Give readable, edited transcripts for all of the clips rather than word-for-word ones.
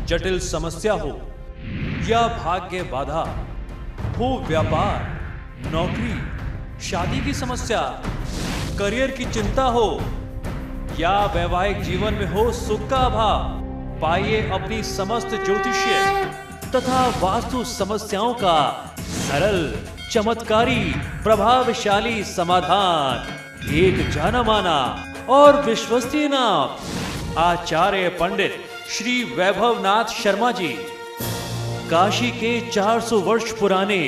जटिल समस्या हो या भाग्य बाधा हो, व्यापार, नौकरी, शादी की समस्या, करियर की चिंता हो या वैवाहिक जीवन में हो सुख का अभाव, पाइए अपनी समस्त ज्योतिषीय तथा वास्तु समस्याओं का सरल, चमत्कारी, प्रभावशाली समाधान। एक जाना माना और विश्वसनीय नाम, आचार्य पंडित श्री वैभवनाथ शर्मा जी, काशी के 400 वर्ष पुराने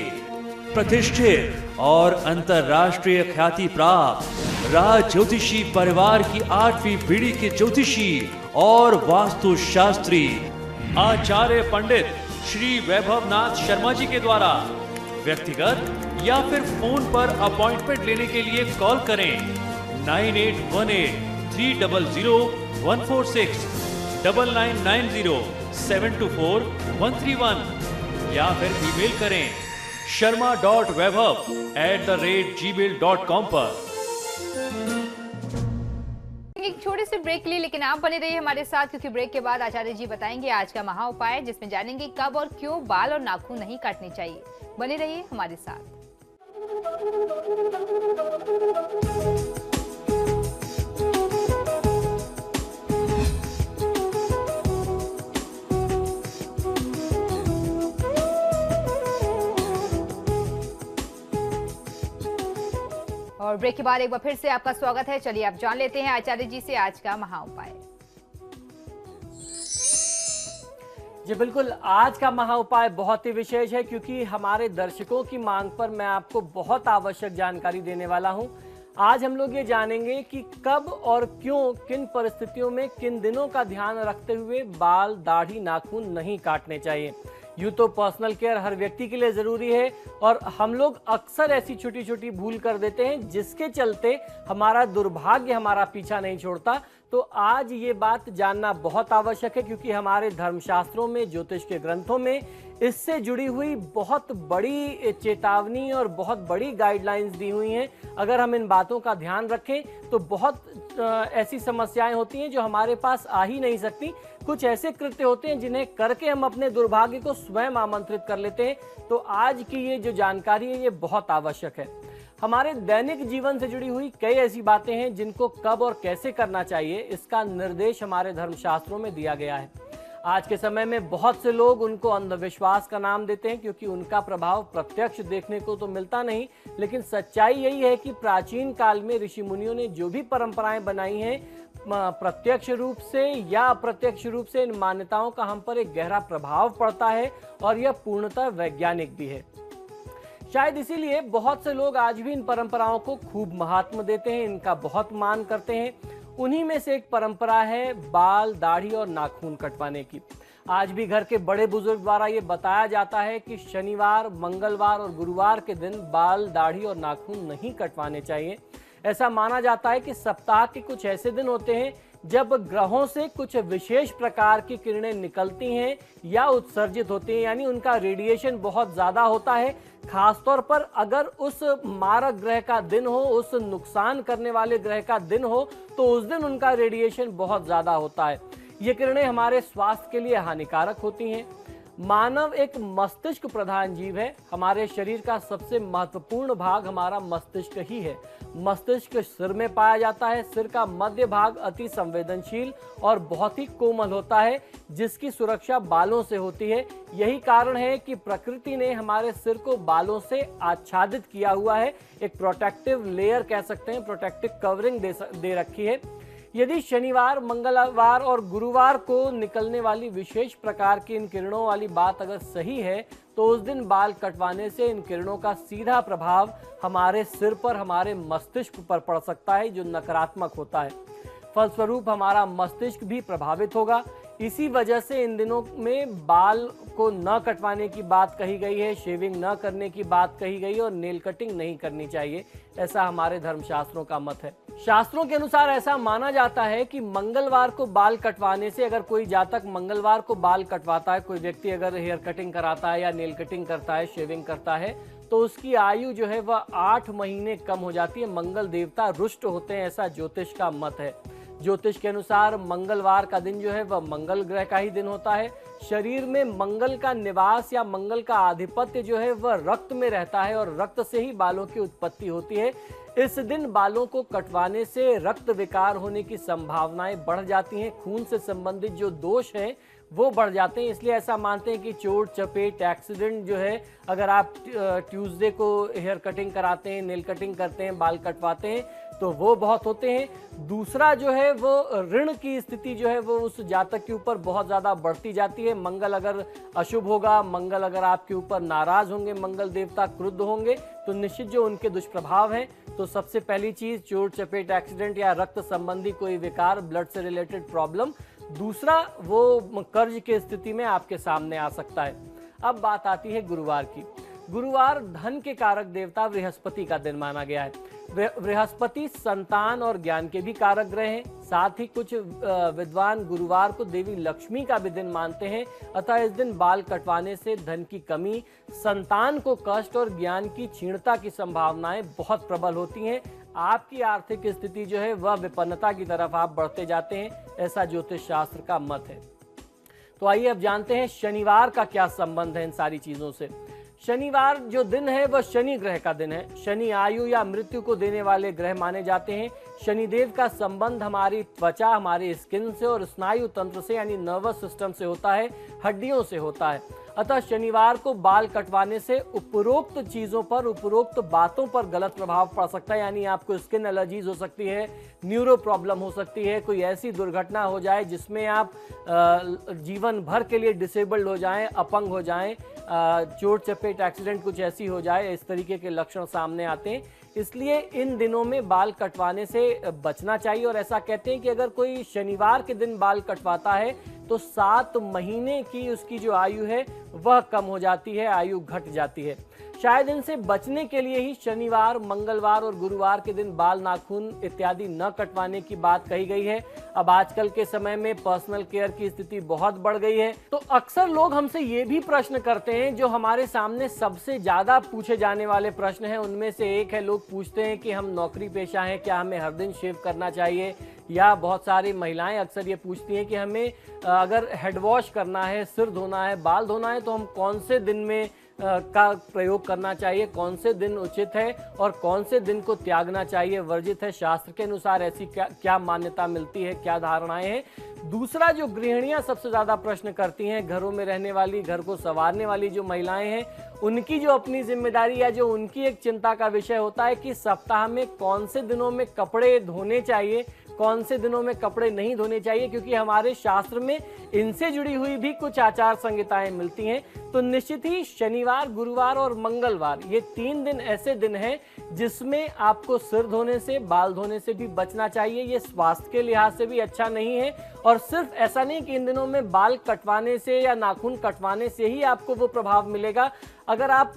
प्रतिष्ठित और अंतरराष्ट्रीय ख्याति प्राप्त राज ज्योतिषी परिवार की 8वीं पीढ़ी के ज्योतिषी और वास्तु शास्त्री आचार्य पंडित श्री वैभवनाथ शर्मा जी के द्वारा व्यक्तिगत या फिर फोन पर अपॉइंटमेंट लेने के लिए कॉल करें 9818-300-146, 9990-724-131 या फिर ईमेल करें sharma.vaibhav@gmail.com पर। एक छोटे से ब्रेक के लिए, लेकिन आप बने रहिए हमारे साथ, क्योंकि ब्रेक के बाद आचार्य जी बताएंगे आज का महा उपाय, जिसमें जानेंगे कब और क्यों बाल और नाखून नहीं काटने चाहिए। बने रहिए हमारे साथ। और ब्रेक के बाद एक बार फिर से आपका स्वागत है। चलिए आप जान लेते हैं आचार्य जी से आज का महा उपाय। जी बिल्कुल, आज का महा उपाय बहुत ही विशेष है, क्योंकि हमारे दर्शकों की मांग पर मैं आपको बहुत आवश्यक जानकारी देने वाला हूं। आज हम लोग ये जानेंगे कि कब और क्यों, किन परिस्थितियों में, किन दिनों का ध्यान रखते हुए बाल, दाढ़ी, नाखून नहीं काटने चाहिए। यूँ तो पर्सनल केयर हर व्यक्ति के लिए ज़रूरी है, और हम लोग अक्सर ऐसी छोटी छोटी भूल कर देते हैं जिसके चलते हमारा दुर्भाग्य हमारा पीछा नहीं छोड़ता। तो आज ये बात जानना बहुत आवश्यक है, क्योंकि हमारे धर्मशास्त्रों में, ज्योतिष के ग्रंथों में इससे जुड़ी हुई बहुत बड़ी चेतावनी और बहुत बड़ी गाइडलाइंस दी हुई हैं। अगर हम इन बातों का ध्यान रखें तो बहुत ऐसी समस्याएं होती हैं जो हमारे पास आ ही नहीं सकती। कुछ ऐसे कृत्य होते हैं जिन्हें करके हम अपने दुर्भाग्य को स्वयं आमंत्रित कर लेते हैं। तो आज की ये जो जानकारी है ये बहुत आवश्यक है। हमारे दैनिक जीवन से जुड़ी हुई कई ऐसी बातें हैं जिनको कब और कैसे करना चाहिए, इसका निर्देश हमारे धर्मशास्त्रों में दिया गया है। आज के समय में बहुत से लोग उनको अंधविश्वास का नाम देते हैं, क्योंकि उनका प्रभाव प्रत्यक्ष देखने को तो मिलता नहीं, लेकिन सच्चाई यही है कि प्राचीन काल में ऋषि मुनियों ने जो भी परंपराएं बनाई हैं, प्रत्यक्ष रूप से या अप्रत्यक्ष रूप से इन मान्यताओं का हम पर एक गहरा प्रभाव पड़ता है, और यह पूर्णतः वैज्ञानिक भी है। शायद इसीलिए बहुत से लोग आज भी इन परंपराओं को खूब महात्म्य देते हैं, इनका बहुत मान करते हैं। उन्हीं में से एक परंपरा है बाल, दाढ़ी और नाखून कटवाने की। आज भी घर के बड़े बुजुर्ग द्वारा ये बताया जाता है कि शनिवार, मंगलवार और गुरुवार के दिन बाल, दाढ़ी और नाखून नहीं कटवाने चाहिए। ऐसा माना जाता है कि सप्ताह के कुछ ऐसे दिन होते हैं जब ग्रहों से कुछ विशेष प्रकार की किरणें निकलती हैं या उत्सर्जित होती हैं, यानी उनका रेडिएशन बहुत ज़्यादा होता है। खासतौर पर अगर उस मारक ग्रह का दिन हो, उस नुकसान करने वाले ग्रह का दिन हो, तो उस दिन उनका रेडिएशन बहुत ज़्यादा होता है। ये किरणें हमारे स्वास्थ्य के लिए हानिकारक होती हैं। मानव एक मस्तिष्क प्रधान जीव है। हमारे शरीर का सबसे महत्वपूर्ण भाग हमारा मस्तिष्क ही है। मस्तिष्क सिर में पाया जाता है। सिर का मध्य भाग अति संवेदनशील और बहुत ही कोमल होता है, जिसकी सुरक्षा बालों से होती है। यही कारण है कि प्रकृति ने हमारे सिर को बालों से आच्छादित किया हुआ है। एक प्रोटेक्टिव लेयर कह सकते हैं, प्रोटेक्टिव कवरिंग दे रखी है। यदि शनिवार, मंगलवार और गुरुवार को निकलने वाली विशेष प्रकार की इन किरणों वाली बात अगर सही है, तो उस दिन बाल कटवाने से इन किरणों का सीधा प्रभाव हमारे सिर पर, हमारे मस्तिष्क पर पड़ सकता है, जो नकारात्मक होता है। फलस्वरूप हमारा मस्तिष्क भी प्रभावित होगा। इसी वजह से इन दिनों में बाल को न कटवाने की बात कही गई है, शेविंग न करने की बात कही गई है और नेल कटिंग नहीं करनी चाहिए, ऐसा हमारे धर्मशास्त्रों का मत है। शास्त्रों के अनुसार ऐसा माना जाता है कि मंगलवार को बाल कटवाने से, अगर कोई जातक मंगलवार को बाल कटवाता है, कोई व्यक्ति अगर हेयर कटिंग कराता है या नेल कटिंग करता है, शेविंग करता है, तो उसकी आयु जो है वह 8 महीने कम हो जाती है। मंगल देवता रुष्ट होते हैं, ऐसा ज्योतिष का मत है। ज्योतिष के अनुसार मंगलवार का दिन जो है वह मंगल ग्रह का ही दिन होता है। शरीर में मंगल का निवास या मंगल का आधिपत्य जो है वह रक्त में रहता है और रक्त से ही बालों की उत्पत्ति होती है। इस दिन बालों को कटवाने से रक्त विकार होने की संभावनाएं बढ़ जाती हैं। खून से संबंधित जो दोष हैं वो बढ़ जाते हैं। इसलिए ऐसा मानते हैं कि चोट चपेट एक्सीडेंट जो है, अगर आप ट्यूसडे को हेयर कटिंग कराते हैं, नेल कटिंग करते हैं, बाल कटवाते हैं तो वो बहुत होते हैं। दूसरा जो है वो ऋण की स्थिति जो है वो उस जातक के ऊपर बहुत ज़्यादा बढ़ती जाती है। मंगल अगर अशुभ होगा, मंगल अगर आपके ऊपर नाराज होंगे, मंगल देवता क्रुद्ध होंगे तो निश्चित जो उनके दुष्प्रभाव हैं। तो सबसे पहली चीज़ चोट चपेट एक्सीडेंट या रक्त संबंधी कोई विकार, ब्लड से रिलेटेड प्रॉब्लम। दूसरा वो कर्ज की स्थिति में आपके सामने आ सकता है। अब बात आती है गुरुवार की। गुरुवार धन के कारक देवता बृहस्पति का दिन माना गया है। बृहस्पति संतान और ज्ञान के भी कारक ग्रह हैं। साथ ही कुछ विद्वान गुरुवार को देवी लक्ष्मी का भी दिन मानते हैं। अतः इस दिन बाल कटवाने से धन की कमी, संतान को कष्ट और ज्ञान की क्षीणता की संभावनाएं बहुत प्रबल होती हैं। आपकी आर्थिक स्थिति जो है वह विपन्नता की तरफ आप बढ़ते जाते हैं, ऐसा ज्योतिष शास्त्र का मत है। तो आइए अब जानते हैं शनिवार का क्या संबंध है इन सारी चीजों से। शनिवार जो दिन है वह शनि ग्रह का दिन है। शनि आयु या मृत्यु को देने वाले ग्रह माने जाते हैं। शनिदेव का संबंध हमारी त्वचा, हमारी स्किन से और स्नायु तंत्र से यानी नर्वस सिस्टम से होता है, हड्डियों से होता है। अतः शनिवार को बाल कटवाने से उपरोक्त चीजों पर, उपरोक्त बातों पर गलत प्रभाव पड़ सकता है। यानी आपको स्किन एलर्जीज हो सकती है, न्यूरो प्रॉब्लम हो सकती है, कोई ऐसी दुर्घटना हो जाए जिसमें आप जीवन भर के लिए डिसेबल्ड हो जाएं, अपंग हो जाएं, चोट चपेट एक्सीडेंट कुछ ऐसी हो जाए, इस तरीके के लक्षण सामने आते हैं। इसलिए इन दिनों में बाल कटवाने से बचना चाहिए। और ऐसा कहते हैं कि अगर कोई शनिवार के दिन बाल कटवाता है तो 7 महीने की उसकी जो आयु है वह कम हो जाती है, आयु घट जाती है। शायद इनसे बचने के लिए ही शनिवार, मंगलवार और गुरुवार के दिन बाल, नाखून इत्यादि न कटवाने की बात कही गई है। अब आजकल के समय में पर्सनल केयर की स्थिति बहुत बढ़ गई है। तो अक्सर लोग हमसे ये भी प्रश्न करते हैं, जो हमारे सामने सबसे ज्यादा पूछे जाने वाले प्रश्न हैं उनमें से एक है, लोग पूछते हैं कि हम नौकरी पेशा हैं, क्या हमें हर दिन शेव करना चाहिए? या बहुत सारी महिलाएं अक्सर ये पूछती हैं कि हमें अगर हेड वॉश करना है, सिर धोना है, बाल धोना है तो हम कौन से दिन में का प्रयोग करना चाहिए, कौन से दिन उचित है और कौन से दिन को त्यागना चाहिए, वर्जित है? शास्त्र के अनुसार ऐसी क्या मान्यता मिलती है, क्या धारणाएं हैं? दूसरा जो गृहिणियां सबसे ज्यादा प्रश्न करती हैं, घरों में रहने वाली, घर को संवारने वाली जो महिलाएं हैं, उनकी जो अपनी जिम्मेदारी या जो उनकी एक चिंता का विषय होता है कि सप्ताह में कौन से दिनों में कपड़े धोने चाहिए, कौन से दिनों में कपड़े नहीं धोने चाहिए, क्योंकि हमारे शास्त्र में इनसे जुड़ी हुई भी कुछ आचार संहिताएं मिलती हैं। तो निश्चित ही शनिवार, गुरुवार और मंगलवार ये 3 दिन ऐसे दिन हैं जिसमें आपको सिर धोने से, बाल धोने से भी बचना चाहिए। ये स्वास्थ्य के लिहाज से भी अच्छा नहीं है। और सिर्फ ऐसा नहीं कि इन दिनों में बाल कटवाने से या नाखून कटवाने से ही आपको वो प्रभाव मिलेगा। अगर आप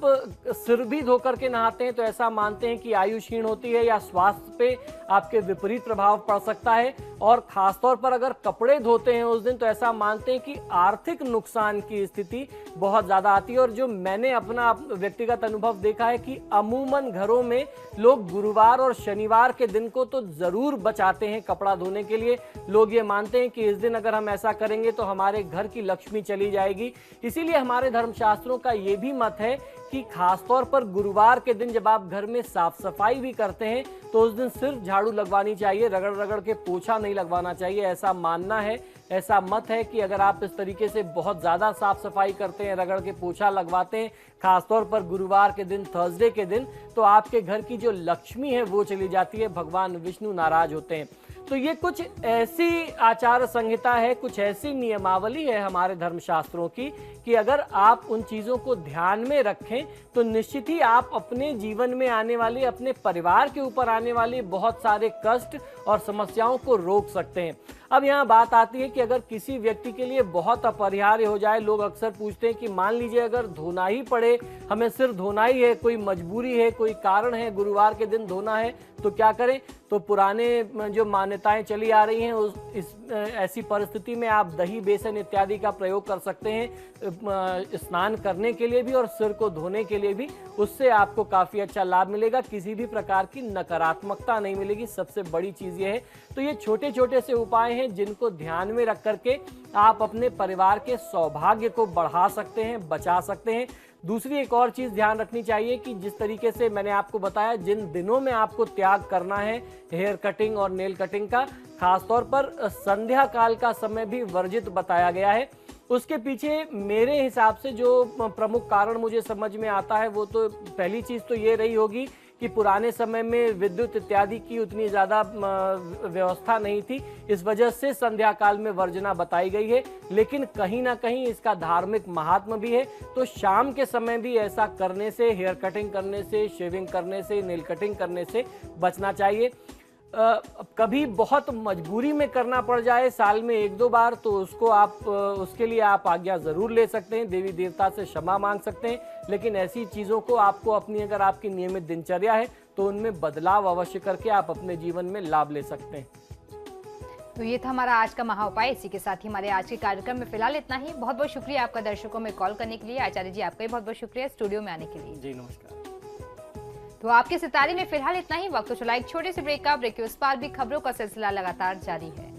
सिर भी धो करके नहाते हैं तो ऐसा मानते हैं कि आयु क्षीण होती है या स्वास्थ्य पे आपके विपरीत प्रभाव पड़ सकता है। और खासतौर पर अगर कपड़े धोते हैं उस दिन तो ऐसा मानते हैं कि आर्थिक नुकसान की स्थिति बहुत ज्यादा आती है। और जो मैंने अपना व्यक्तिगत अनुभव देखा है कि अमूमन घरों में लोग गुरुवार और शनिवार के दिन को तो जरूर बचाते हैं कपड़ा धोने के लिए। लोग ये मानते हैं कि इस दिन अगर हम ऐसा करेंगे तो हमारे घर की लक्ष्मी चली जाएगी। इसीलिए हमारे धर्मशास्त्रों का ये भी मत है कि खासतौर पर गुरुवार के दिन जब आप घर में साफ सफाई भी करते हैं तो उस दिन सिर्फ झाड़ू लगवानी चाहिए, रगड़ रगड़ के पोछा नहीं लगवाना चाहिए। ऐसा मानना है, ऐसा मत है कि अगर आप इस तरीके से बहुत ज्यादा साफ सफाई करते हैं, रगड़ के पोछा लगवाते हैं, खासतौर पर गुरुवार के दिन, थर्सडे के दिन, तो आपके घर की जो लक्ष्मी है वो चली जाती है, भगवान विष्णु नाराज होते हैं। तो ये कुछ ऐसी आचार संहिता है, कुछ ऐसी नियमावली है हमारे धर्मशास्त्रों की कि अगर आप उन चीजों को ध्यान में रखें तो निश्चित ही आप अपने जीवन में आने वाली, अपने परिवार के ऊपर आने वाली बहुत सारे कष्ट और समस्याओं को रोक सकते हैं। अब यहाँ बात आती है कि अगर किसी व्यक्ति के लिए बहुत अपरिहार्य हो जाए, लोग अक्सर पूछते हैं कि मान लीजिए अगर धोना ही पड़े, हमें सिर धोना ही है, कोई मजबूरी है, कोई कारण है, गुरुवार के दिन धोना है, तो क्या करें? तो पुराने जो मान्यताएं चली आ रही हैं ऐसी परिस्थिति में आप दही, बेसन इत्यादि का प्रयोग कर सकते हैं स्नान करने के लिए भी और सिर को धोने के लिए भी। उससे आपको काफी अच्छा लाभ मिलेगा, किसी भी प्रकार की नकारात्मकता नहीं मिलेगी। सबसे बड़ी चीज चीज ये है। तो ये छोटे छोटे से उपाय हैं जिनको ध्यान में रख करके आप अपने परिवार के सौभाग्य को बढ़ा सकते हैं, बचा सकते हैं। दूसरी एक और चीज ध्यान रखनी चाहिए कि जिस तरीके से मैंने आपको बताया, जिन दिनों में आपको त्याग करना है हेयर कटिंग और नेल कटिंग का, खासतौर पर संध्या काल का समय भी वर्जित बताया गया है। उसके पीछे मेरे हिसाब से जो प्रमुख कारण मुझे समझ में आता है, वो तो पहली चीज तो ये रही होगी कि पुराने समय में विद्युत इत्यादि की उतनी ज़्यादा व्यवस्था नहीं थी, इस वजह से संध्या काल में वर्जना बताई गई है। लेकिन कहीं ना कहीं इसका धार्मिक महात्म भी है, तो शाम के समय भी ऐसा करने से, हेयर कटिंग करने से, शेविंग करने से, नेल कटिंग करने से बचना चाहिए। कभी बहुत मजबूरी में करना पड़ जाए साल में 1-2 बार, तो उसके लिए आप आज्ञा जरूर ले सकते हैं, देवी देवता से क्षमा मांग सकते हैं। लेकिन ऐसी चीजों को आपको अपनी, अगर आपकी नियमित दिनचर्या है तो उनमें बदलाव अवश्य करके आप अपने जीवन में लाभ ले सकते हैं। तो ये था हमारा आज का महा उपाय। इसी के साथ ही हमारे आज के कार्यक्रम में फिलहाल इतना ही। बहुत बहुत शुक्रिया आपका दर्शकों में कॉल करने के लिए। आचार्य जी आपका भी बहुत बहुत शुक्रिया स्टूडियो में आने के लिए। जी नमस्कार। तो आपके सितारे में फिलहाल इतना ही। वक्त तो चला एक छोटे से ब्रेक का। ब्रेक के उस पार भी खबरों का सिलसिला लगातार जारी है।